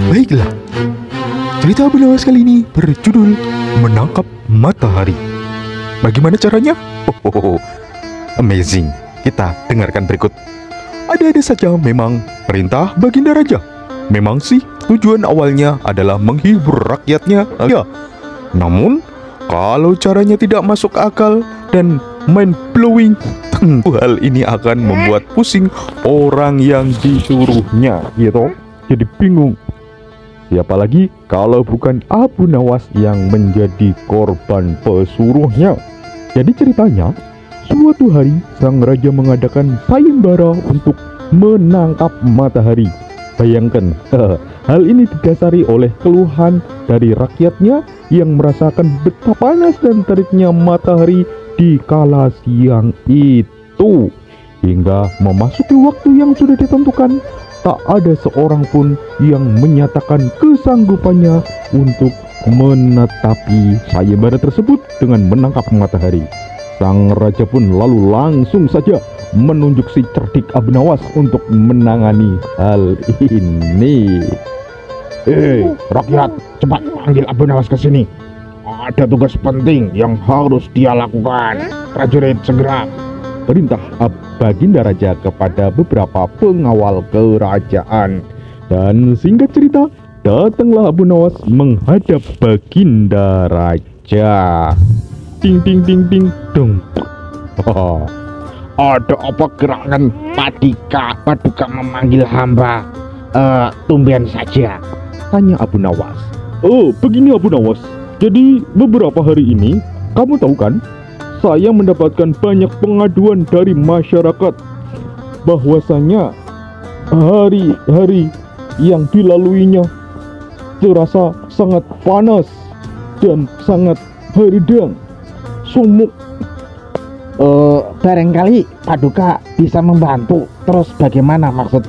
Baiklah, cerita Abu Nawas kali ini berjudul Menangkap Matahari. Bagaimana caranya? Amazing. Kita dengarkan berikut. Ada-ada saja memang perintah Baginda Raja. Memang sih tujuan awalnya adalah menghibur rakyatnya, ya. Namun kalau caranya tidak masuk akal dan mind blowing, tentu hal ini akan membuat pusing orang yang disuruhnya, gitu. Jadi bingung. Siapa lagi kalau bukan Abu Nawas yang menjadi korban pesuruhnya? Jadi ceritanya, suatu hari sang raja mengadakan sayembara untuk menangkap matahari. Bayangkan, hal ini didasari oleh keluhan dari rakyatnya yang merasakan betapa panas dan teriknya matahari di kala siang itu. Hingga memasuki waktu yang sudah ditentukan, tak ada seorang pun yang menyatakan kesanggupannya untuk menetapi sayembara tersebut dengan menangkap matahari. Sang raja pun lalu langsung saja menunjuk si cerdik Abu Nawas untuk menangani hal ini. Rakyat, cepat panggil Abu Nawas ke sini. Ada tugas penting yang harus dia lakukan. Prajurit, segera. Perintah Baginda Raja kepada beberapa pengawal kerajaan. Dan singkat cerita, datanglah Abu Nawas menghadap Baginda Raja. Ting ting ting ting dong. Ada apa gerangan Paduka memanggil hamba? Tumben saja, tanya Abu Nawas. Oh, begini Abu Nawas. Jadi beberapa hari ini, kamu tahu kan, saya mendapatkan banyak pengaduan dari masyarakat bahwasanya hari-hari yang dilaluinya terasa sangat panas dan sangat herdang, sumuk. Barangkali Paduka bisa membantu. Terus bagaimana maksud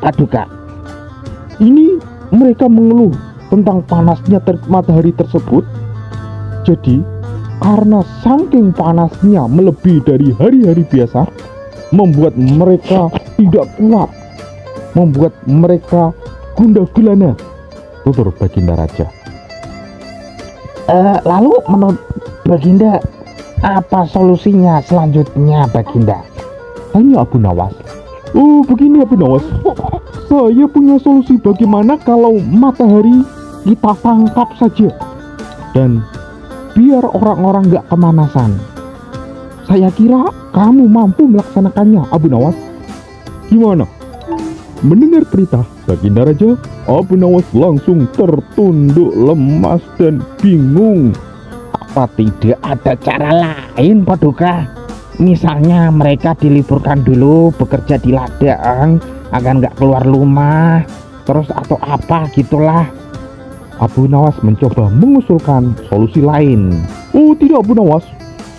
Paduka? Ini mereka mengeluh tentang panasnya matahari tersebut. Jadi karena saking panasnya melebihi dari hari-hari biasa, membuat mereka tidak kuat, membuat mereka gundah gulana. Tutur Baginda Raja. Lalu menurut Baginda, apa solusinya selanjutnya, Baginda? Tanya Abu Nawas. Oh, begini Abu Nawas. Saya punya solusi bagaimana kalau matahari kita tangkap saja dan biar orang-orang gak kemanasan. Saya kira kamu mampu melaksanakannya, Abu Nawas. Gimana? Mendengar perintah Baginda Raja, Abu Nawas langsung tertunduk lemas dan bingung. Apa tidak ada cara lain, Paduka? Misalnya mereka diliburkan dulu bekerja di ladang agar nggak keluar rumah, terus atau apa gitulah. Abu Nawas mencoba mengusulkan solusi lain. Oh tidak Abu Nawas,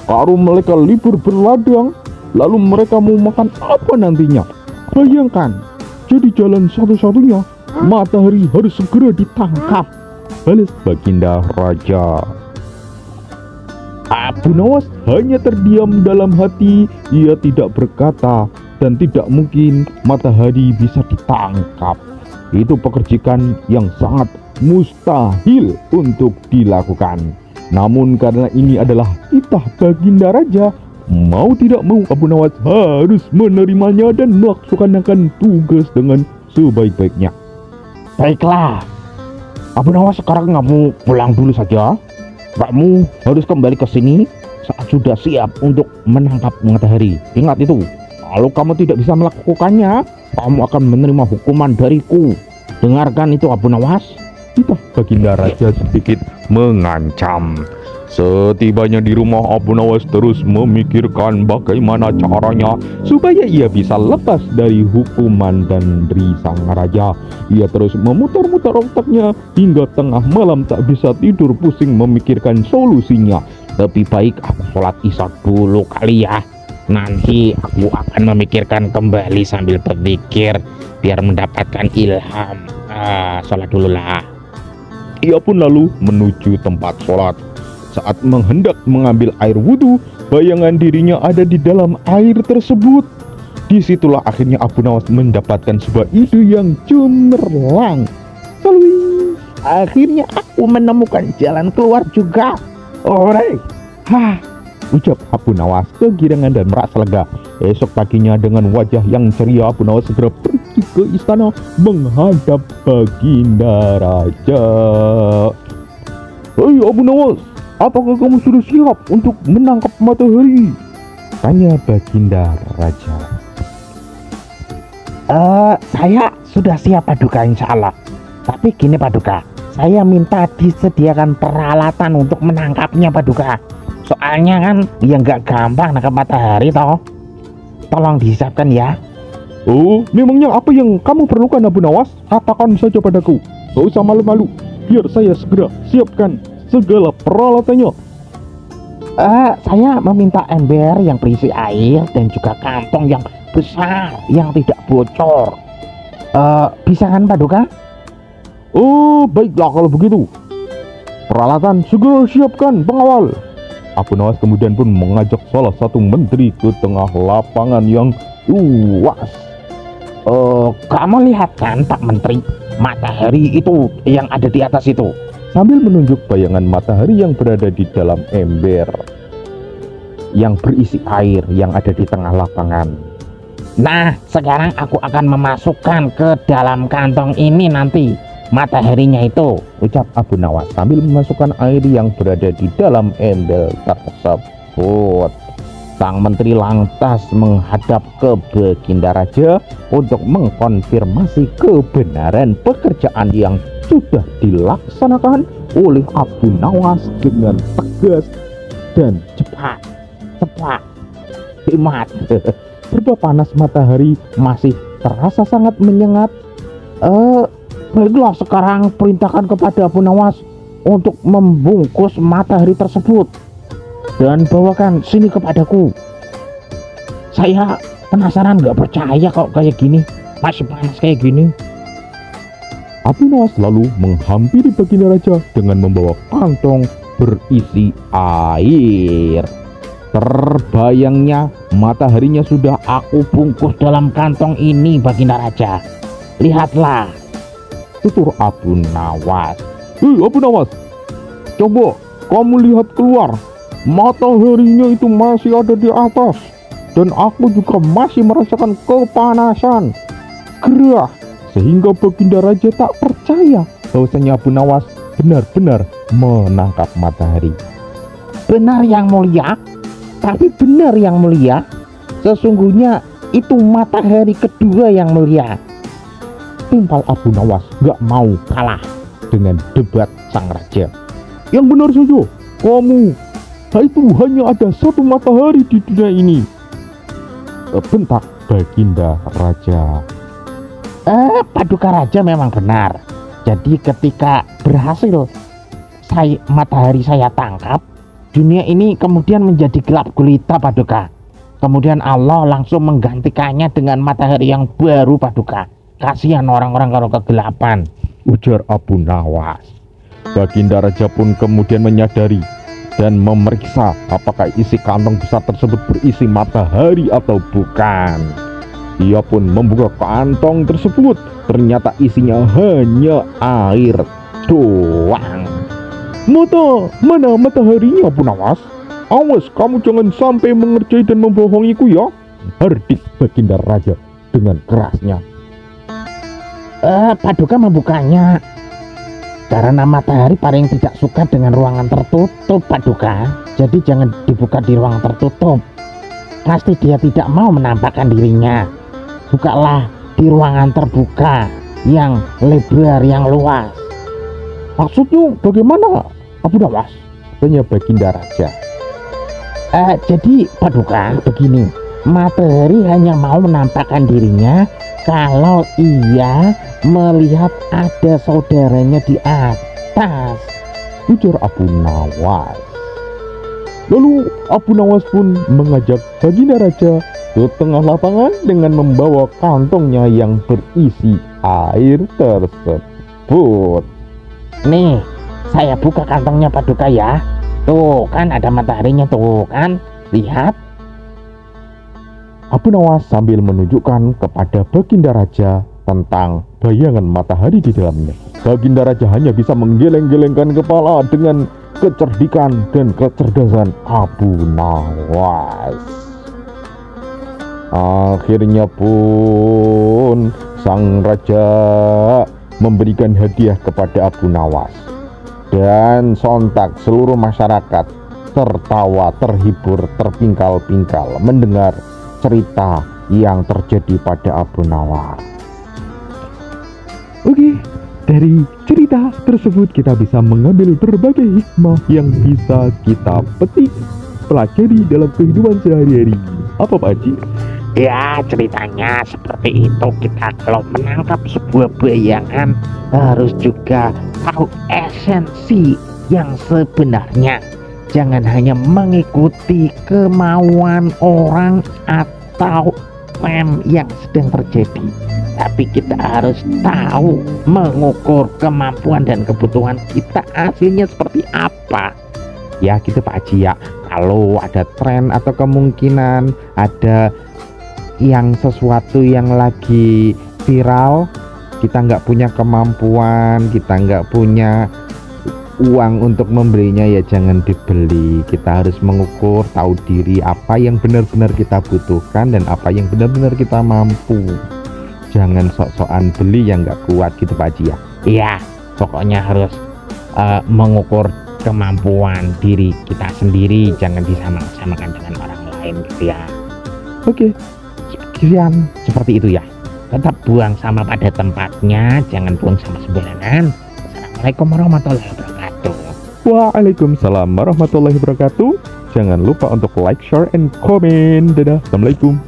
kalau mereka libur berladang, lalu mereka mau makan apa nantinya? Bayangkan, jadi jalan satu-satunya matahari harus segera ditangkap, balas Baginda Raja. Abu Nawas hanya terdiam dalam hati. Ia tidak berkata, dan tidak mungkin matahari bisa ditangkap. Itu pekerjaan yang sangat mustahil untuk dilakukan. Namun karena ini adalah titah Baginda Raja, mau tidak mau Abu Nawas harus menerimanya dan melaksanakan tugas dengan sebaik-baiknya. Baiklah, Abu Nawas sekarang kamu pulang dulu saja. Kamu harus kembali ke sini saat sudah siap untuk menangkap matahari. Ingat itu, kalau kamu tidak bisa melakukannya, kamu akan menerima hukuman dariku. Dengarkan itu Abu Nawas. Titah Baginda Raja sedikit mengancam. Setibanya di rumah, Abu Nawas terus memikirkan bagaimana caranya supaya ia bisa lepas dari hukuman dan dari sang raja. Ia terus memutar-mutar otaknya hingga tengah malam tak bisa tidur, pusing memikirkan solusinya. Lebih baik aku sholat isya dulu kali ya. Nanti aku akan memikirkan kembali sambil berpikir biar mendapatkan ilham. Sholat dulu lah. Ia pun lalu menuju tempat sholat. Saat menghendak mengambil air wudhu, bayangan dirinya ada di dalam air tersebut. Disitulah akhirnya Abu Nawas mendapatkan sebuah ide yang cemerlang. Lalu akhirnya aku menemukan jalan keluar juga. Ore, ucap Abu Nawas kegirangan dan merasa lega. Esok paginya dengan wajah yang ceria, Abu Nawas segera pergi ke istana menghadap Baginda Raja. Hei Abu Nawas, apakah kamu sudah siap untuk menangkap matahari? Tanya Baginda Raja. Saya sudah siap Paduka, insya Allah. Tapi gini Paduka, saya minta disediakan peralatan untuk menangkapnya Paduka. Soalnya kan ya nggak gampang nangkap matahari toh. Tolong disiapkan ya. Oh, memangnya apa yang kamu perlukan Abu Nawas? Katakan saja padaku. Gak usah malu-malu, biar saya segera siapkan segala peralatannya. Saya meminta ember yang berisi air dan juga kantong yang besar yang tidak bocor. Bisa kan Paduka? Oh, baiklah kalau begitu. Peralatan segera siapkan pengawal. Abu Nawas kemudian pun mengajak salah satu menteri ke tengah lapangan yang luas. Kamu lihat kan Pak Menteri, matahari itu yang ada di atas itu. Sambil menunjuk bayangan matahari yang berada di dalam ember yang berisi air yang ada di tengah lapangan. Nah, sekarang aku akan memasukkan ke dalam kantong ini nanti mataharinya itu, ucap Abu Nawas sambil memasukkan air yang berada di dalam ember tersebut. Sang menteri lantas menghadap ke Baginda Raja untuk mengkonfirmasi kebenaran pekerjaan yang sudah dilaksanakan oleh Abu Nawas dengan tegas dan cepat. Hemat. Serba panas matahari masih terasa sangat menyengat. Baiklah, sekarang perintahkan kepada Abu Nawas untuk membungkus matahari tersebut dan bawakan sini kepadaku. Saya penasaran, nggak percaya kok kayak gini, masih panas kayak gini. Abu Nawas lalu menghampiri Baginda Raja dengan membawa kantong berisi air. Terbayangnya mataharinya sudah aku bungkus dalam kantong ini Baginda Raja. Lihatlah, tutur Abu Nawas. Hei Abu Nawas, coba kamu lihat keluar. Mataharinya itu masih ada di atas, dan aku juga masih merasakan kepanasan, gerah, sehingga Baginda Raja tak percaya bahwasanya Abu Nawas benar-benar menangkap matahari. Benar yang mulia, tapi benar yang mulia, sesungguhnya itu matahari kedua yang mulia. Timpal Abu Nawas gak mau kalah dengan debat sang raja. Yang benar saja, kamu, itu hanya ada satu matahari di dunia ini, bentak Baginda Raja. Paduka Raja memang benar. Jadi ketika berhasil matahari saya tangkap, dunia ini kemudian menjadi gelap gulita Paduka. Kemudian Allah langsung menggantikannya dengan matahari yang baru Paduka. Kasihan orang-orang kalau kegelapan, ujar Abu Nawas. Baginda Raja pun kemudian menyadari dan memeriksa apakah isi kantong besar tersebut berisi matahari atau bukan. Ia pun membuka kantong tersebut. Ternyata isinya hanya air doang. Mana mataharinya Abu Nawas? Awas kamu jangan sampai mengerjai dan membohongiku ya, hardik Baginda Raja dengan kerasnya. Paduka membukanya karena matahari paling tidak suka dengan ruangan tertutup Paduka. Jadi jangan dibuka di ruangan tertutup, pasti dia tidak mau menampakkan dirinya. Bukalah di ruangan terbuka yang lebar, yang luas. Maksudnya bagaimana Abu Nawas? Tanya Baginda Raja. Jadi Paduka begini, matahari hanya mau menampakkan dirinya kalau ia melihat ada saudaranya di atas, ujar Abu Nawas. Lalu Abu Nawas pun mengajak Baginda Raja ke tengah lapangan dengan membawa kantongnya yang berisi air tersebut. Nih, saya buka kantongnya Paduka ya. Tuh kan ada mataharinya tuh kan, lihat. Abu Nawas sambil menunjukkan kepada Baginda Raja tentang bayangan matahari di dalamnya. Baginda Raja hanya bisa menggeleng-gelengkan kepala dengan kecerdikan dan kecerdasan Abu Nawas. Akhirnya pun sang raja memberikan hadiah kepada Abu Nawas, dan sontak seluruh masyarakat tertawa, terhibur, terpingkal-pingkal mendengar cerita yang terjadi pada Abu Nawas. Oke, dari cerita tersebut kita bisa mengambil berbagai hikmah yang bisa kita petik, pelajari dalam kehidupan sehari-hari. Apa Pak Haji? Ya, ceritanya seperti itu. Kita kalau menangkap sebuah bayangan harus juga tahu esensi yang sebenarnya. Jangan hanya mengikuti kemauan orang atau mem yang sedang terjadi, tapi kita harus tahu mengukur kemampuan dan kebutuhan kita hasilnya seperti apa. Ya gitu Pak Haji ya. Kalau ada tren atau kemungkinan ada yang sesuatu yang lagi viral, kita nggak punya kemampuan, kita nggak punya uang untuk membelinya, ya jangan dibeli. Kita harus mengukur, tahu diri apa yang benar-benar kita butuhkan dan apa yang benar-benar kita mampu. Jangan sok-sokan beli yang nggak kuat gitu Pak Haji ya. Iya, pokoknya harus mengukur kemampuan diri kita sendiri, jangan disamakan dengan orang lain gitu ya. Oke, sekian seperti itu ya. Tetap buang sampah pada tempatnya, jangan buang sampah sembarangan. Assalamualaikum warahmatullahi wabarakatuh. Waalaikumsalam warahmatullahi wabarakatuh. Jangan lupa untuk like, share, and comment. Dadah. Assalamualaikum.